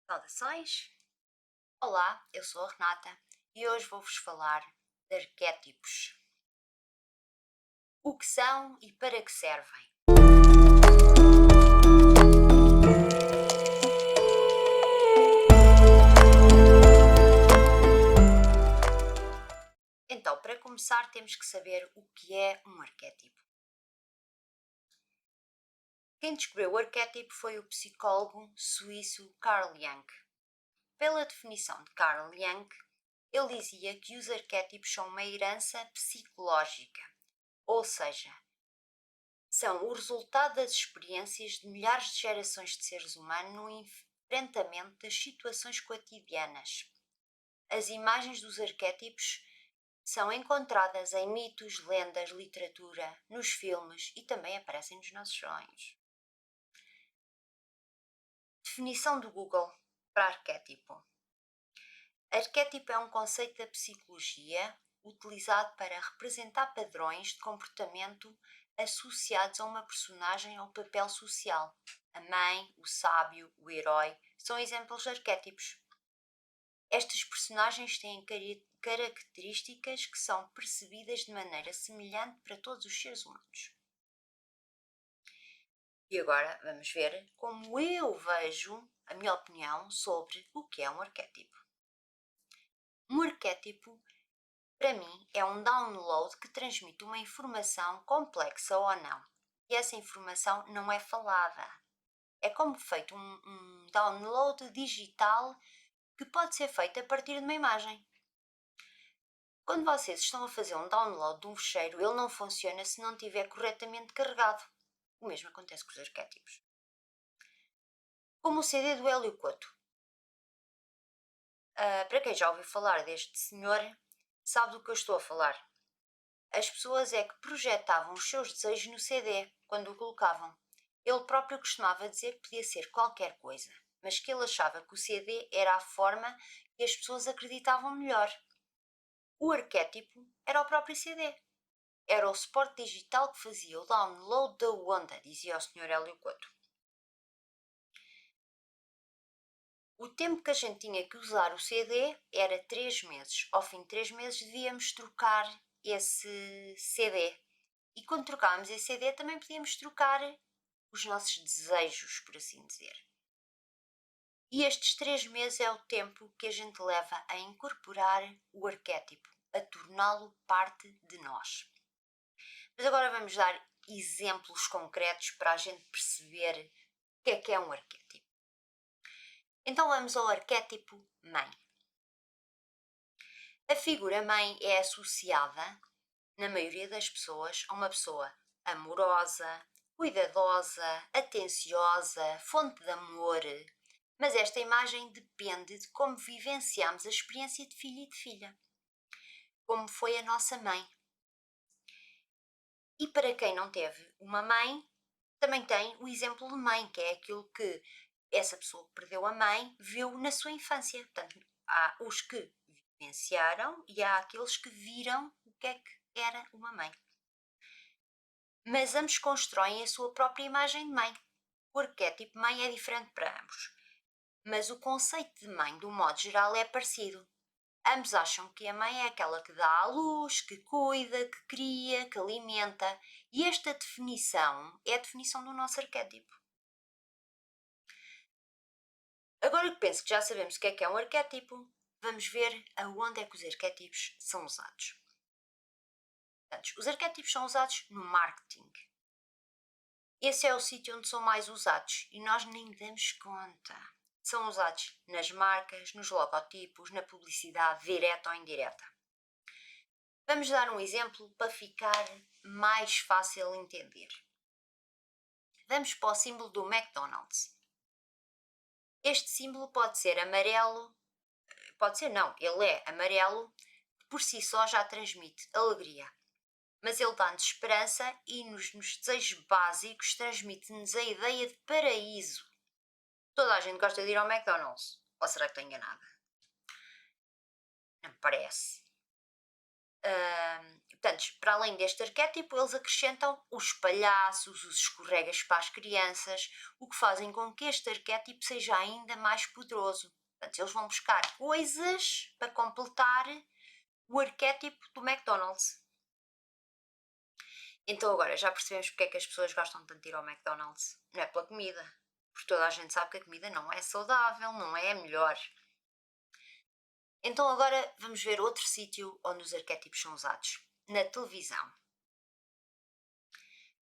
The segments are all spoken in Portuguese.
Saudações! Olá, eu sou a Renata e hoje vou-vos falar de arquétipos. O que são e para que servem? Então, para começar, temos que saber o que é um arquétipo. Quem descobriu o arquétipo foi o psicólogo suíço Carl Jung. Pela definição de Carl Jung, ele dizia que os arquétipos são uma herança psicológica, ou seja, são o resultado das experiências de milhares de gerações de seres humanos no enfrentamento das situações cotidianas. As imagens dos arquétipos são encontradas em mitos, lendas, literatura, nos filmes e também aparecem nos nossos sonhos. Definição do Google para arquétipo. Arquétipo é um conceito da psicologia utilizado para representar padrões de comportamento associados a uma personagem ou papel social. A mãe, o sábio, o herói são exemplos de arquétipos. Estas personagens têm características que são percebidas de maneira semelhante para todos os seres humanos. E agora vamos ver como eu vejo a minha opinião sobre o que é um arquétipo. Um arquétipo, para mim, é um download que transmite uma informação complexa ou não. E essa informação não é falada. É como feito um download digital que pode ser feito a partir de uma imagem. Quando vocês estão a fazer um download de um fecheiro, ele não funciona se não estiver corretamente carregado. O mesmo acontece com os arquétipos. Como o CD do Hélio Couto. Para quem já ouviu falar deste senhor, sabe do que eu estou a falar. As pessoas é que projetavam os seus desejos no CD, quando o colocavam. Ele próprio costumava dizer que podia ser qualquer coisa, mas que ele achava que o CD era a forma que as pessoas acreditavam melhor. O arquétipo era o próprio CD. Era o suporte digital que fazia o download da onda, dizia o Sr. Hélio Couto. O tempo que a gente tinha que usar o CD era 3 meses. Ao fim de 3 meses devíamos trocar esse CD. E quando trocávamos esse CD também podíamos trocar os nossos desejos, por assim dizer. E estes 3 meses é o tempo que a gente leva a incorporar o arquétipo, a torná-lo parte de nós. Mas agora vamos dar exemplos concretos para a gente perceber o que é um arquétipo. Então vamos ao arquétipo mãe. A figura mãe é associada, na maioria das pessoas, a uma pessoa amorosa, cuidadosa, atenciosa, fonte de amor. Mas esta imagem depende de como vivenciamos a experiência de filho e de filha. Como foi a nossa mãe. E para quem não teve uma mãe, também tem o exemplo de mãe, que é aquilo que essa pessoa que perdeu a mãe viu na sua infância. Portanto, há os que vivenciaram e há aqueles que viram o que é que era uma mãe. Mas ambos constroem a sua própria imagem de mãe. O arquétipo mãe é diferente para ambos. Mas o conceito de mãe, de um modo geral, é parecido. Ambos acham que a mãe é aquela que dá à luz, que cuida, que cria, que alimenta. E esta definição é a definição do nosso arquétipo. Agora que penso que já sabemos o que é um arquétipo, vamos ver aonde é que os arquétipos são usados. Portanto, os arquétipos são usados no marketing. Esse é o sítio onde são mais usados e nós nem damos conta. São usados nas marcas, nos logotipos, na publicidade direta ou indireta. Vamos dar um exemplo para ficar mais fácil de entender. Vamos para o símbolo do McDonald's. Este símbolo pode ser amarelo, pode ser não, ele é amarelo, por si só já transmite alegria. Mas ele dá-nos esperança e nos desejos básicos transmite-nos a ideia de paraíso. Toda a gente gosta de ir ao McDonald's. Ou será que estou enganada? Não me parece. Portanto, para além deste arquétipo, eles acrescentam os palhaços, os escorregas para as crianças, o que fazem com que este arquétipo seja ainda mais poderoso. Portanto, eles vão buscar coisas para completar o arquétipo do McDonald's. Então agora já percebemos porque é que as pessoas gostam tanto de ir ao McDonald's. Não é pela comida. Porque toda a gente sabe que a comida não é saudável, não é a melhor. Então agora vamos ver outro sítio onde os arquétipos são usados. Na televisão.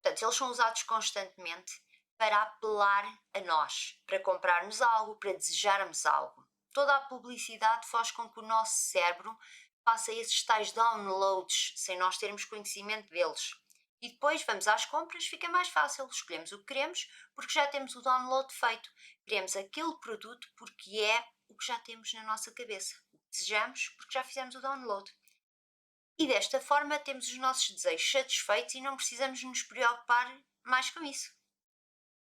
Portanto, eles são usados constantemente para apelar a nós, para comprarmos algo, para desejarmos algo. Toda a publicidade faz com que o nosso cérebro faça esses tais downloads sem nós termos conhecimento deles. E depois vamos às compras, fica mais fácil. Escolhemos o que queremos porque já temos o download feito. Queremos aquele produto porque é o que já temos na nossa cabeça. O que desejamos porque já fizemos o download. E desta forma temos os nossos desejos satisfeitos e não precisamos nos preocupar mais com isso.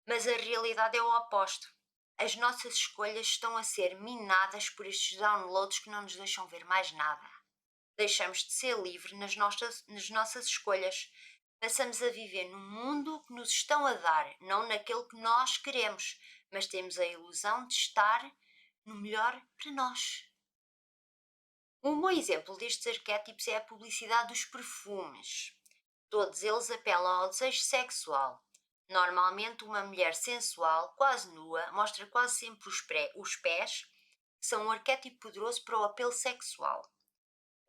Mas a realidade é o oposto. As nossas escolhas estão a ser minadas por estes downloads que não nos deixam ver mais nada. Deixamos de ser livre nas nossas escolhas. Passamos a viver num mundo que nos estão a dar, não naquele que nós queremos, mas temos a ilusão de estar no melhor para nós. Um bom exemplo destes arquétipos é a publicidade dos perfumes. Todos eles apelam ao desejo sexual. Normalmente, uma mulher sensual, quase nua, mostra quase sempre os pés, que são um arquétipo poderoso para o apelo sexual.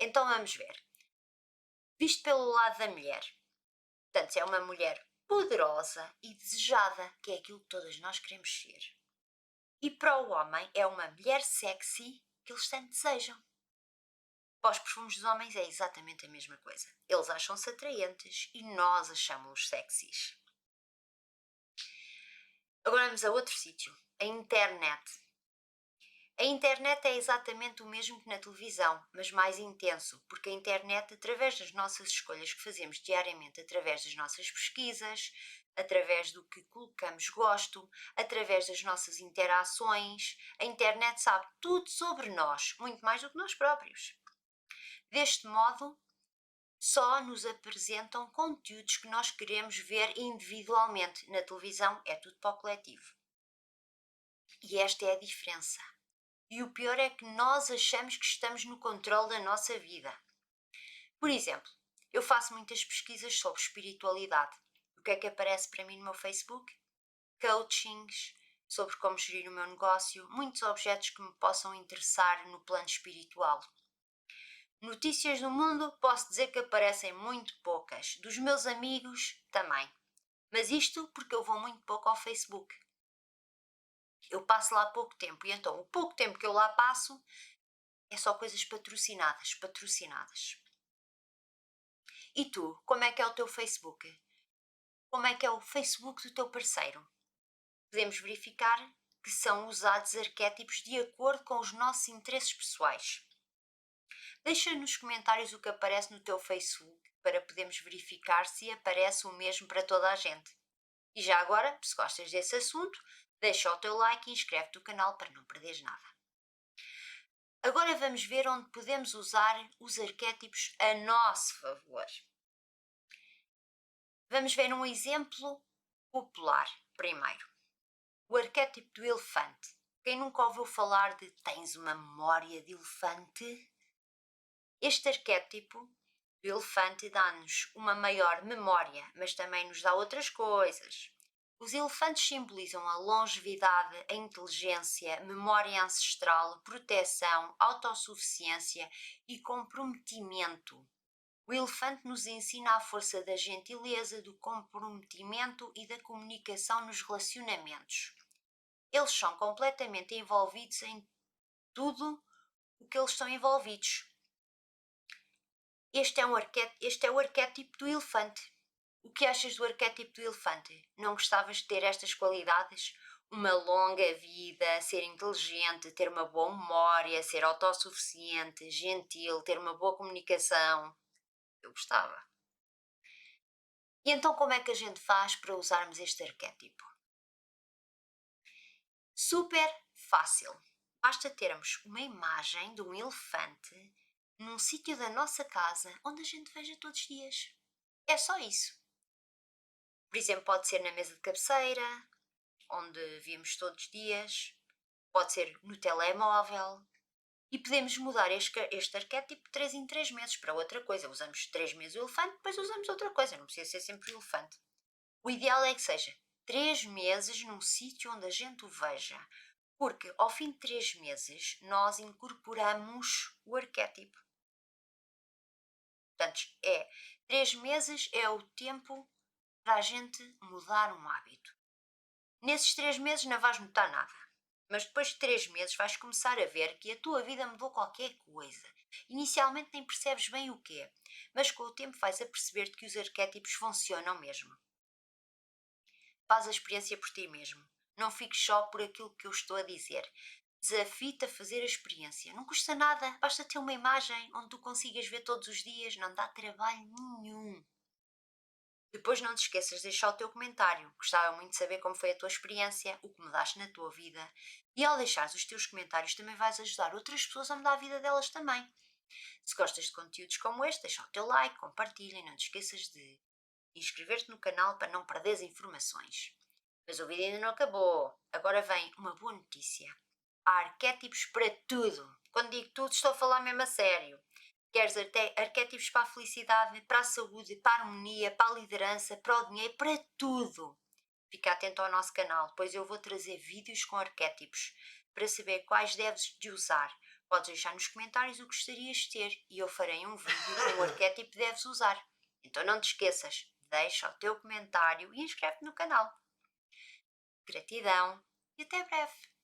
Então vamos ver. Visto pelo lado da mulher. Portanto, é uma mulher poderosa e desejada, que é aquilo que todas nós queremos ser. E para o homem, é uma mulher sexy que eles tanto desejam. Para os perfumes dos homens é exatamente a mesma coisa. Eles acham-se atraentes e nós achamos-os sexys. Agora vamos a outro sítio, a internet. A internet é exatamente o mesmo que na televisão, mas mais intenso, porque a internet, através das nossas escolhas que fazemos diariamente, através das nossas pesquisas, através do que colocamos gosto, através das nossas interações, a internet sabe tudo sobre nós, muito mais do que nós próprios. Deste modo, só nos apresentam conteúdos que nós queremos ver individualmente. Na televisão é tudo para o coletivo. E esta é a diferença. E o pior é que nós achamos que estamos no controle da nossa vida. Por exemplo, eu faço muitas pesquisas sobre espiritualidade. O que é que aparece para mim no meu Facebook? Coachings, sobre como gerir o meu negócio, muitos objetos que me possam interessar no plano espiritual. Notícias do mundo, posso dizer que aparecem muito poucas. Dos meus amigos, também. Mas isto porque eu vou muito pouco ao Facebook. Eu passo lá pouco tempo e então o pouco tempo que eu lá passo é só coisas patrocinadas. E tu, como é que é o teu Facebook? Como é que é o Facebook do teu parceiro? Podemos verificar que são usados arquétipos de acordo com os nossos interesses pessoais. Deixa nos comentários o que aparece no teu Facebook para podermos verificar se aparece o mesmo para toda a gente. E já agora, se gostas desse assunto, deixa o teu like e inscreve-te no canal para não perderes nada. Agora vamos ver onde podemos usar os arquétipos a nosso favor. Vamos ver um exemplo popular primeiro. O arquétipo do elefante. Quem nunca ouviu falar de tens uma memória de elefante? Este arquétipo do elefante dá-nos uma maior memória, mas também nos dá outras coisas. Os elefantes simbolizam a longevidade, a inteligência, memória ancestral, proteção, autossuficiência e comprometimento. O elefante nos ensina a força da gentileza, do comprometimento e da comunicação nos relacionamentos. Eles são completamente envolvidos em tudo o que eles estão envolvidos. Este é o arquétipo do elefante. O que achas do arquétipo do elefante? Não gostavas de ter estas qualidades? Uma longa vida, ser inteligente, ter uma boa memória, ser autossuficiente, gentil, ter uma boa comunicação. Eu gostava. E então como é que a gente faz para usarmos este arquétipo? Super fácil. Basta termos uma imagem de um elefante num sítio da nossa casa onde a gente veja todos os dias. É só isso. Por exemplo, pode ser na mesa de cabeceira, onde vimos todos os dias, pode ser no telemóvel. E podemos mudar este arquétipo de 3 em 3 meses para outra coisa. Usamos 3 meses o elefante, depois usamos outra coisa. Não precisa ser sempre o elefante. O ideal é que seja 3 meses num sítio onde a gente o veja. Porque ao fim de 3 meses nós incorporamos o arquétipo. Portanto, 3 meses é o tempo para a gente mudar um hábito. Nesses 3 meses não vais notar nada. Mas depois de 3 meses vais começar a ver que a tua vida mudou qualquer coisa. Inicialmente nem percebes bem o quê, mas com o tempo vais a perceber que os arquétipos funcionam mesmo. Faz a experiência por ti mesmo. Não fiques só por aquilo que eu estou a dizer. Desafie-te a fazer a experiência. Não custa nada, basta ter uma imagem onde tu consigas ver todos os dias, não dá trabalho nenhum. Depois não te esqueças de deixar o teu comentário. Gostava muito de saber como foi a tua experiência, o que mudaste na tua vida. E ao deixares os teus comentários também vais ajudar outras pessoas a mudar a vida delas também. Se gostas de conteúdos como este, deixa o teu like, compartilha e não te esqueças de inscrever-te no canal para não perderes informações. Mas o vídeo ainda não acabou. Agora vem uma boa notícia. Há arquétipos para tudo. Quando digo tudo, estou a falar mesmo a sério. Queres arquétipos para a felicidade, para a saúde, para a harmonia, para a liderança, para o dinheiro, para tudo. Fica atento ao nosso canal, pois eu vou trazer vídeos com arquétipos para saber quais deves de usar. Podes deixar nos comentários o que gostarias de ter e eu farei um vídeo com o arquétipo que deves usar. Então não te esqueças, deixa o teu comentário e inscreve-te no canal. Gratidão e até breve!